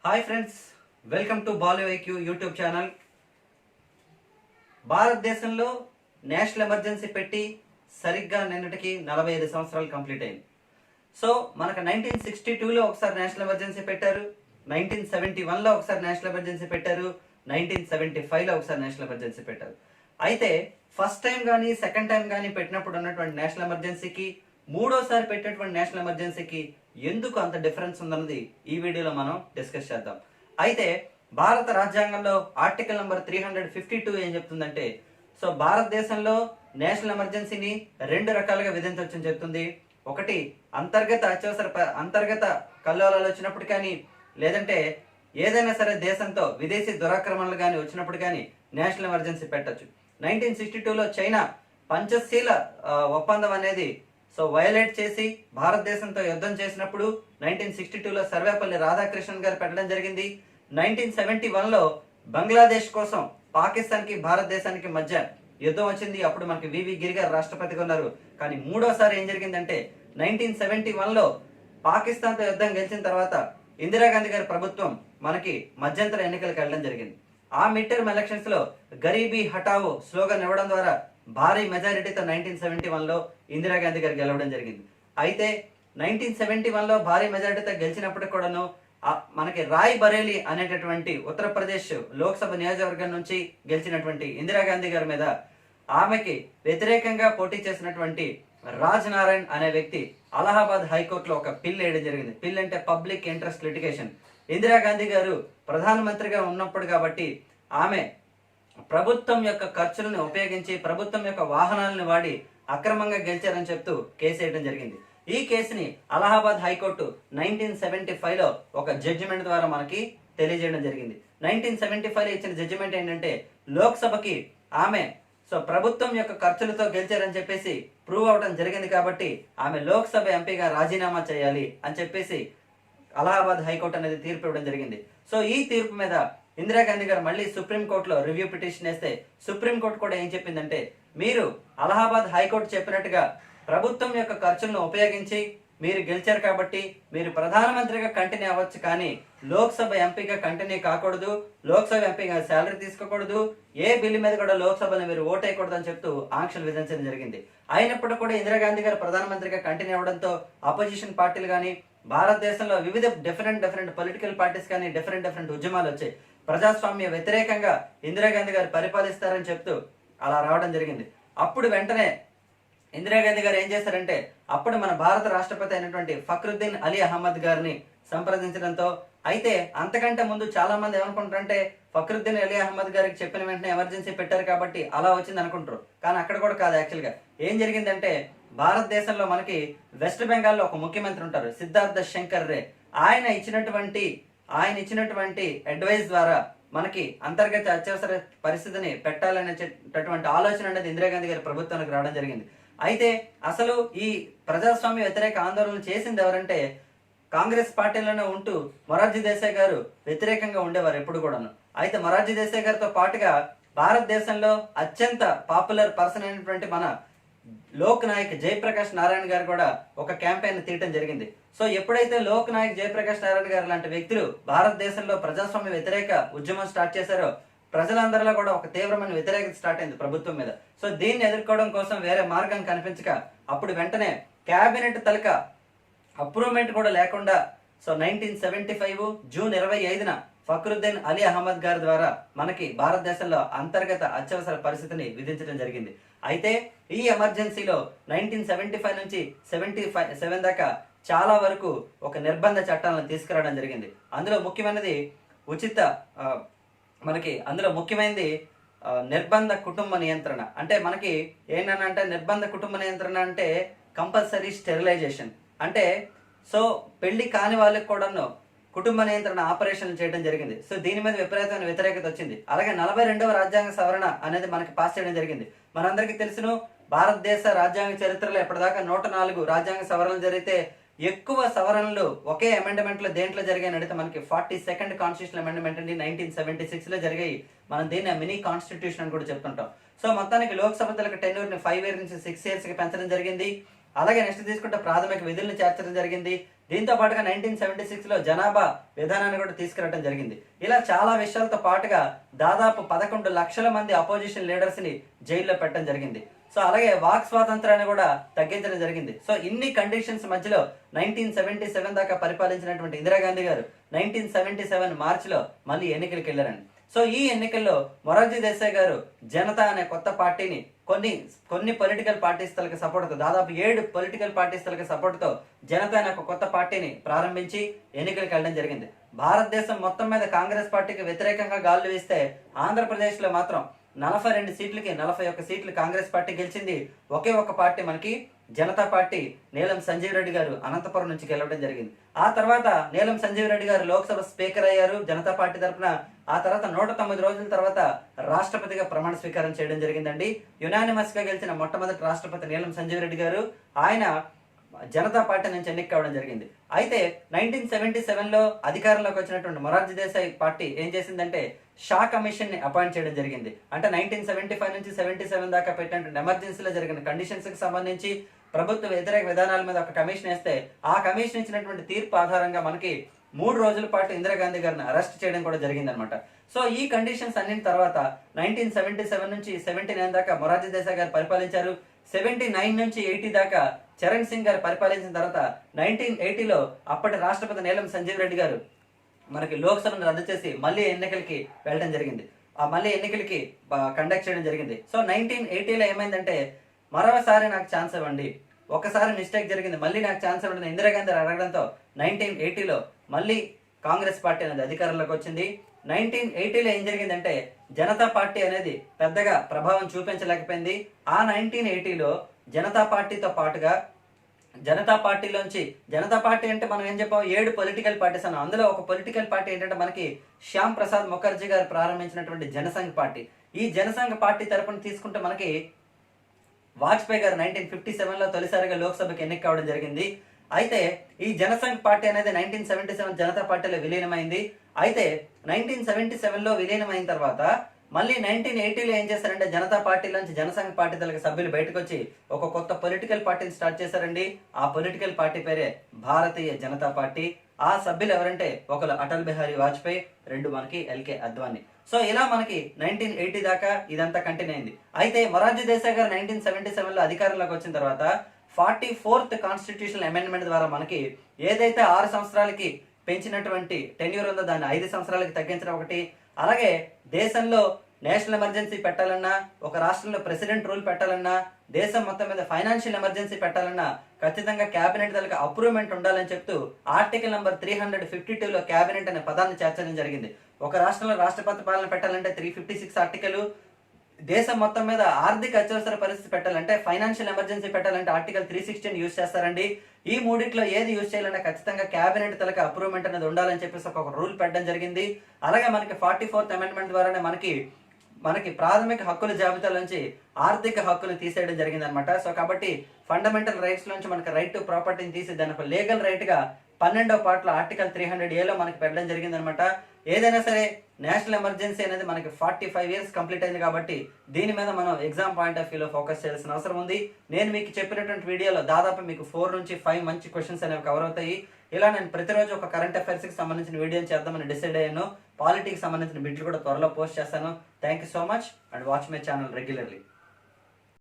Hi friends, welcome to Balu IQ YouTube channel. భారతదేశంలో national emergency పెట్టి సరిగ్గా నిన్నటికి 45 సంవత్సరాలు కంప్లీట్ అయింది. సో మనకు 1962లో ఒకసారి నేషనల్ ఎమర్జెన్సీ పెట్టారు, 1971లో ఒకసారి నేషనల్ ఎమర్జెన్సీ పెట్టారు, 1975లో ఒకసారి నేషనల్ ఎమర్జెన్సీ పెట్టారు. అయితే ఫస్ట్ టైం కానీ సెకండ్ టైం కానీ పెట్టినప్పుడు ఉన్నటువంటి నేషనల్ ఎమర్జెన్సీకి మూడోసారి పెట్టినటువంటి నేషనల్ ఎమర్జెన్సీకి ఎందుకు అంత డిఫరెన్స్ ఉందన్నది ఈ వీడియోలో మనం డిస్కస్ చేద్దాం. అయితే భారత రాజ్యాంగంలో ఆర్టికల్ నంబర్ 352 ఏం చెప్తుందంటే, సో భారతదేశంలో నేషనల్ ఎమర్జెన్సీని రెండు రకాలుగా విధించవచ్చని చెప్తుంది. ఒకటి అంతర్గత కల్లోలాలు వచ్చినప్పుడు కానీ, లేదంటే ఏదైనా సరే దేశంతో విదేశీ దురాక్రమణలు కానీ వచ్చినప్పుడు కానీ నేషనల్ ఎమర్జెన్సీ పెట్టచ్చు. 1962లో చైనా పంచశీల ఒప్పందం అనేది వైలేట్ చేసి భారతదేశంతో యుద్ధం చేసినప్పుడు 1962లో సర్వేపల్లి రాధాకృష్ణన్ గారు పెట్టడం జరిగింది. 1971లో బంగ్లాదేశ్ కోసం పాకిస్తాన్కి భారతదేశానికి మధ్య యుద్ధం వచ్చింది. అప్పుడు మనకి వివి గిరి గారు రాష్ట్రపతిగా ఉన్నారు. కానీ మూడోసారి ఏం జరిగిందంటే 1971లో పాకిస్తాన్తో యుద్ధం గెలిచిన తర్వాత ఇందిరాగాంధీ గారి ప్రభుత్వం మనకి మధ్యంతర ఎన్నికలకు వెళ్ళడం జరిగింది. ఆ మిడ్ టర్మ్ ఎలక్షన్స్ లో గరీబీ హటావో స్లోగన్ ఇవ్వడం ద్వారా భారీ మెజారిటీతో 1971లో ఇందిరాగాంధీ గారు గెలవడం జరిగింది. అయితే 1971లో భారీ మెజారిటీతో గెలిచినప్పటికి కూడాను మనకి రాయ్ బరేలీ అనేటటువంటి ఉత్తరప్రదేశ్ లోక్సభ నియోజకవర్గం నుంచి గెలిచినటువంటి ఇందిరాగాంధీ గారి మీద ఆమెకి వ్యతిరేకంగా పోటీ చేసినటువంటి రాజ్ నారాయణ్ అనే వ్యక్తి అలహాబాద్ హైకోర్టులో ఒక పిల్ వేయడం జరిగింది. పిల్ అంటే పబ్లిక్ ఇంట్రెస్ట్ లిటిగేషన్. ఇందిరాగాంధీ గారు ప్రధానమంత్రిగా ఉన్నప్పుడు కాబట్టి ఆమె ప్రభుత్వం యొక్క ఖర్చులను ఉపయోగించి ప్రభుత్వం యొక్క వాహనాలను వాడి అక్రమంగా గెలిచారని చెప్తూ కేసు వేయడం జరిగింది. ఈ కేసుని అలహాబాద్ హైకోర్టు 1975లో ఒక జడ్జిమెంట్ ద్వారా మనకి తెలియజేయడం జరిగింది. 1975లో ఇచ్చిన జడ్జిమెంట్ ఏంటంటే, లోక్సభకి ఆమె ప్రభుత్వం యొక్క ఖర్చులతో గెలిచారని చెప్పేసి ప్రూవ్ అవడం జరిగింది కాబట్టి ఆమె లోక్సభ ఎంపీగా రాజీనామా చేయాలి అని చెప్పేసి అలహాబాద్ హైకోర్టు అనేది తీర్పు ఇవ్వడం జరిగింది. సో ఈ తీర్పు మీద ఇందిరాగాంధీ గారు మళ్ళీ సుప్రీంకోర్టులో రివ్యూ పిటిషన్ వేస్తే సుప్రీంకోర్టు కూడా ఏం చెప్పిందంటే, మీరు అలహాబాద్ హైకోర్టు చెప్పినట్టుగా ప్రభుత్వం యొక్క ఖర్చులను ఉపయోగించి మీరు గెలిచారు కాబట్టి మీరు ప్రధానమంత్రిగా కంటిన్యూ అవ్వచ్చు, కానీ లోక్సభ ఎంపీగా కంటిన్యూ కాకూడదు, లోక్సభ ఎంపీగా శాలరీ తీసుకోకూడదు, ఏ బిల్లు మీద కూడా లోక్సభలో మీరు ఓట్ వేయకూడదు అని చెప్తూ ఆంక్షలు విధించడం జరిగింది. అయినప్పుడు కూడా ఇందిరాగాంధీ గారు ప్రధానమంత్రిగా కంటిన్యూ అవ్వడంతో అపోజిషన్ పార్టీలు కానీ భారతదేశంలో వివిధ డిఫరెంట్ పొలిటికల్ పార్టీస్ కానీ డిఫరెంట్ ఉద్యమాలు వచ్చాయి. ప్రజాస్వామ్య వ్యతిరేకంగా ఇందిరాగాంధీ గారు పరిపాలిస్తారని చెప్తూ అలా రావడం జరిగింది. అప్పుడు వెంటనే ఇందిరాగాంధీ గారు ఏం చేశారంటే, అప్పుడు మన భారత రాష్ట్రపతి అయినటువంటి ఫక్రుద్దీన్ అలీ అహ్మద్ గారిని సంప్రదించడంతో, అయితే అంతకంటే ముందు చాలా మంది ఏమనుకుంటారంటే ఫక్రుద్దీన్ అలీ అహ్మద్ గారికి చెప్పిన వెంటనే ఎమర్జెన్సీ పెట్టారు కాబట్టి అలా వచ్చింది అనుకుంటారు. కానీ అక్కడ కూడా కాదు. యాక్చువల్గా ఏం జరిగిందంటే, భారతదేశంలో మనకి వెస్ట్ బెంగాల్లో ఒక ముఖ్యమంత్రి ఉంటారు, సిద్ధార్థ శంకర్ రే. ఆయన ఇచ్చినటువంటి అడ్వైస్ ద్వారా మనకి అంతర్గత అత్యవసర పరిస్థితిని పెట్టాలనేటటువంటి ఆలోచన అనేది ఇందిరాగాంధీ గారి ప్రభుత్వానికి రావడం జరిగింది. అయితే అసలు ఈ ప్రజాస్వామ్య వ్యతిరేక ఆందోళన చేసింది ఎవరంటే, కాంగ్రెస్ పార్టీలోనే ఉంటూ మొరార్జీ దేశాయ్ గారు వ్యతిరేకంగా ఉండేవారు ఎప్పుడు కూడాను. అయితే మొరార్జీ దేశాయ్ గారితో పాటుగా భారతదేశంలో అత్యంత పాపులర్ పర్సన్ అయినటువంటి మన లోక్ నాయక్ జయప్రకాష్ నారాయణ గారు కూడా ఒక క్యాంపెయిన్ తీయటం జరిగింది. సో ఎప్పుడైతే లోక్ నాయక్ జయప్రకాష్ నారాయణ గారు లాంటి వ్యక్తులు భారతదేశంలో ప్రజాస్వామ్య వ్యతిరేక ఉద్యమం స్టార్ట్ చేశారో, ప్రజలందరిలో కూడా ఒక తీవ్రమైన వ్యతిరేకత స్టార్ట్ అయింది ప్రభుత్వం మీద. సో దీన్ని ఎదుర్కోవడం కోసం వేరే మార్గం కనిపించక అప్పుడు వెంటనే క్యాబినెట్ తలక అప్రూవ్మెంట్ కూడా లేకుండా 1975 జూన్ 25న ఫక్రుద్దీన్ అలీ అహ్మద్ గారి ద్వారా మనకి భారతదేశంలో అంతర్గత అత్యవసర పరిస్థితిని విధించడం జరిగింది. అయితే ఈ ఎమర్జెన్సీలో 1975 నుంచి 77 దాకా చాలా వరకు ఒక నిర్బంధ చట్టాలను తీసుకురావడం జరిగింది. అందులో ముఖ్యమైనది నిర్బంధ కుటుంబ నియంత్రణ. అంటే మనకి ఏంటంటే నిర్బంధ కుటుంబ నియంత్రణ అంటే కంపల్సరీ స్టెరిలైజేషన్. అంటే పెళ్లి కాని వాళ్ళకి కూడాను కుటుంబ నియంత్రణ ఆపరేషన్లు చేయడం జరిగింది. సో దీని మీద విపరీతమైన వ్యతిరేకత వచ్చింది. అలాగే 42వ రాజ్యాంగ సవరణ అనేది మనకి పాస్ చేయడం జరిగింది. మనందరికీ తెలుసును, భారతదేశ రాజ్యాంగ చరిత్రలో ఇప్పటిదాకా 104 రాజ్యాంగ సవరణలు జరిగితే ఎక్కువ సవరణలు ఒకే అమెండ్మెంట్ లో దేంట్లో జరిగాయని అడిగితే మనకి 42nd కాన్స్టిట్యూషన్ అమెండ్మెంట్ అండి 1976లో జరిగాయి. మనం దీన్ని మినీ కాన్స్టిట్యూషన్ అని కూడా చెప్తుంటాం. సో మొత్తానికి లోక్సభ టెన్యూర్ ని 5 years నుంచి 6 years కి పెంచడం జరిగింది. అలాగే నెక్స్ట్ తీసుకుంటే ప్రాథమిక విధులను చేర్చడం జరిగింది. దీంతో పాటుగా 1976లో జనాభా విధానాన్ని కూడా తీసుకురావడం జరిగింది. ఇలా చాలా విషయాలతో పాటుగా దాదాపు 11 లక్షల మంది అపోజిషన్ లీడర్స్ ని జైల్లో పెట్టడం జరిగింది. సో అలాగే వాక్ స్వాతంత్రాన్ని కూడా తగ్గించడం జరిగింది. సో ఇన్ని కండిషన్స్ మధ్యలో 1977 దాకా పరిపాలించినటువంటి ఇందిరాగాంధీ గారు 1977 మార్చిలో మళ్ళీ ఎన్నికలకు వెళ్ళారండి. సో ఈ ఎన్నికల్లో మొరార్జీ దేశాయ్ గారు జనతా అనే కొత్త పార్టీని కొన్ని పొలిటికల్ పార్టీస్ తలకి సపోర్ట్తో, దాదాపు 7 పొలిటికల్ పార్టీస్ తలకి సపోర్ట్తో జనతా అనే ఒక కొత్త పార్టీని ప్రారంభించి ఎన్నికలకు వెళ్ళడం జరిగింది. భారతదేశం మొత్తం మీద కాంగ్రెస్ పార్టీకి వ్యతిరేకంగా గాలు వీస్తే ఆంధ్రప్రదేశ్లో మాత్రం 42 సీట్లకి 41 సీట్లు కాంగ్రెస్ పార్టీ గెలిచింది. ఒకే ఒక పార్టీ మనకి జనతా పార్టీ నీలం సంజీవ్ రెడ్డి గారు అనంతపురం నుంచి గెలవడం జరిగింది. ఆ తర్వాత నీలం సంజీవ్ రెడ్డి గారు లోక్సభ స్పీకర్ అయ్యారు జనతా పార్టీ తరఫున. ఆ తర్వాత 109 రోజుల తర్వాత రాష్ట్రపతిగా ప్రమాణ స్వీకారం చేయడం జరిగిందండి. యునానిమస్ గా గెలిచిన మొట్టమొదటి రాష్ట్రపతి నీలం సంజీవ్ రెడ్డి గారు. ఆయన జనతా పార్టీ నుంచి ఎన్నిక కావడం జరిగింది. అయితే 1977లో అధికారంలోకి వచ్చినటువంటి మొరార్జీ దేశాయ్ పార్టీ ఏం చేసిందంటే షా కమిషన్ ని అపాయింట్ చేయడం జరిగింది. అంటే 1975 నుంచి 77 దాకా పెట్టినటువంటి ఎమర్జెన్సీలో జరిగిన కండిషన్స్ కి సంబంధించి ప్రభుత్వ వ్యతిరేక విధానాల మీద ఒక కమిషన్ వేస్తే ఆ కమిషన్ ఇచ్చినటువంటి తీర్పు ఆధారంగా మనకి 3 రోజుల పాటు ఇందిరాగాంధీ గారిని అరెస్ట్ చేయడం కూడా జరిగిందనమాట. సో ఈ కండిషన్స్ అన్నింటి తర్వాత 1977 నుంచి 79 దాకా మొరార్జీ దేశాయ్ గారు పరిపాలించారు. 79 నుంచి 80 దాకా చరణ్ సింగ్ గారు పరిపాలించిన తర్వాత 1980లో అప్పటి రాష్ట్రపతి నీలం సంజీవ్ రెడ్డి గారు మనకి లోక్సభను రద్దు చేసి మళ్ళీ ఎన్నికలకి వెళ్ళడం జరిగింది. ఆ మళ్ళీ ఎన్నికలకి కండక్ట్ చేయడం జరిగింది. సో 1980లో ఏమైందంటే మరోసారి నాకు ఛాన్స్ ఇవ్వండి, ఒకసారి మిస్టేక్ జరిగింది, మళ్ళీ నాకు ఛాన్స్ ఇవ్వండి ఇందిరాగాంధీ అడగడంతో 1980లో మళ్ళీ కాంగ్రెస్ పార్టీ అనేది అధికారంలోకి వచ్చింది. 1980లో ఏం జరిగిందంటే జనతా పార్టీ అనేది పెద్దగా ప్రభావం చూపించలేకపోయింది. ఆ 1980లో జనతా పార్టీతో పాటుగా జనతా పార్టీలోంచి, జనతా పార్టీ అంటే మనం ఏం చెప్పాం 7 పొలిటికల్ పార్టీస్ అన్నాం. అందులో ఒక పొలిటికల్ పార్టీ ఏంటంటే మనకి శ్యామ్ ప్రసాద్ ముఖర్జీ గారు ప్రారంభించినటువంటి జనసంఘ్ పార్టీ. ఈ జనసంఘ్ పార్టీ తరపున తీసుకుంటే మనకి వాజ్పేయి గారు 1957లో తొలిసారిగా లోక్సభకి ఎన్నిక కావడం జరిగింది. అయితే ఈ జనసంఘ్ పార్టీ అనేది 1977 జనతా పార్టీలో విలీనమైంది. అయితే 1977లో విలీనమైన తర్వాత మళ్ళీ 1980లో ఏం చేశారంటే జనతా పార్టీలోంచి జనసంఘ్ పార్టీ తలకి సభ్యులు బయటకు వచ్చి ఒక కొత్త పొలిటికల్ పార్టీని స్టార్ట్ చేశారండి. ఆ పొలిటికల్ పార్టీ పేరే భారతీయ జనతా పార్టీ. ఆ సభ్యులు ఎవరంటే ఒకరు అటల్ బిహారీ వాజ్పేయి, 2 మనకి ఎల్కే అద్వానీ. సో ఇలా మనకి 1980 దాకా ఇదంతా కంటిన్యూ అయింది. అయితే మొరార్జీ దేశాయ్ గారు 1977లో అధికారంలోకి వచ్చిన తర్వాత 44th కాన్స్టిట్యూషనల్ అమెండ్మెంట్ ద్వారా మనకి ఏదైతే 6 సంవత్సరాలకి పెంచినటువంటి టెన్యూర్ ఉందో దాన్ని 5 సంవత్సరాలకి తగ్గించడం ఒకటి, అలాగే దేశంలో నేషనల్ ఎమర్జెన్సీ పెట్టాలన్నా, ఒక రాష్ట్రంలో ప్రెసిడెంట్ రూల్ పెట్టాలన్నా, దేశం మొత్తం మీద ఫైనాన్షియల్ ఎమర్జెన్సీ పెట్టాలన్నా ఖచ్చితంగా క్యాబినెట్ దానికి అప్రూవ్మెంట్ ఉండాలని చెప్తూ ఆర్టికల్ నంబర్ 352లో క్యాబినెట్ అనే పదాన్ని చేర్చడం జరిగింది. ఒక రాష్ట్రంలో రాష్ట్రపతి పాలన పెట్టాలంటే 356 ఆర్టికల్, దేశం మొత్తం మీద ఆర్థిక అత్యవసర పరిస్థితి పెట్టాలంటే ఫైనాన్షియల్ ఎమర్జెన్సీ పెట్టాలంటే ఆర్టికల్ 316 యూజ్ చేస్తారండి. ఈ మూడిట్లో ఏది యూజ్ చేయాలన్నా ఖచ్చితంగా క్యాబినెట్ తలకి అప్రూవ్మెంట్ అనేది ఉండాలని చెప్పేసి ఒక రూల్ పెట్టడం జరిగింది. అలాగే మనకి 44th అమెండ్మెంట్ ద్వారానే మనకి ప్రాథమిక హక్కుల జాబితాల నుంచి ఆర్థిక హక్కులు తీసేయడం జరిగింది అనమాట. సో కాబట్టి ఫండమెంటల్ రైట్స్ నుంచి మనకి రైట్ టు ప్రాపర్టీని తీసి దాని ఒక లీగల్ రైట్ గా 12వ పార్ట్లో ఆర్టికల్ 300A మనకి పెట్టడం జరిగింది అనమాట. ఏదైనా సరే నేషనల్ ఎమర్జెన్సీ అనేది మనకి 45 ఇయర్స్ కంప్లీట్ అయింది కాబట్టి దీని మీద మనం ఎగ్జామ్ పాయింట్ ఆఫ్ వ్యూలో ఫోకస్ చేయాల్సిన అవసరం ఉంది. నేను మీకు చెప్పినటువంటి వీడియోలో దాదాపు మీకు 4 నుంచి 5 మంచి క్వశ్చన్స్ అనేవి కవర్ అవుతాయి. ఇలా నేను ప్రతిరోజు ఒక కరెంట్ అఫైర్స్ కి సంబంధించిన వీడియోని చేద్దామని డిసైడ్ అయ్యాను. పాలిటిక్స్ సంబంధించిన బిట్లు కూడా త్వరలో పోస్ట్ చేస్తాను. Thank you so much and watch my channel regularly.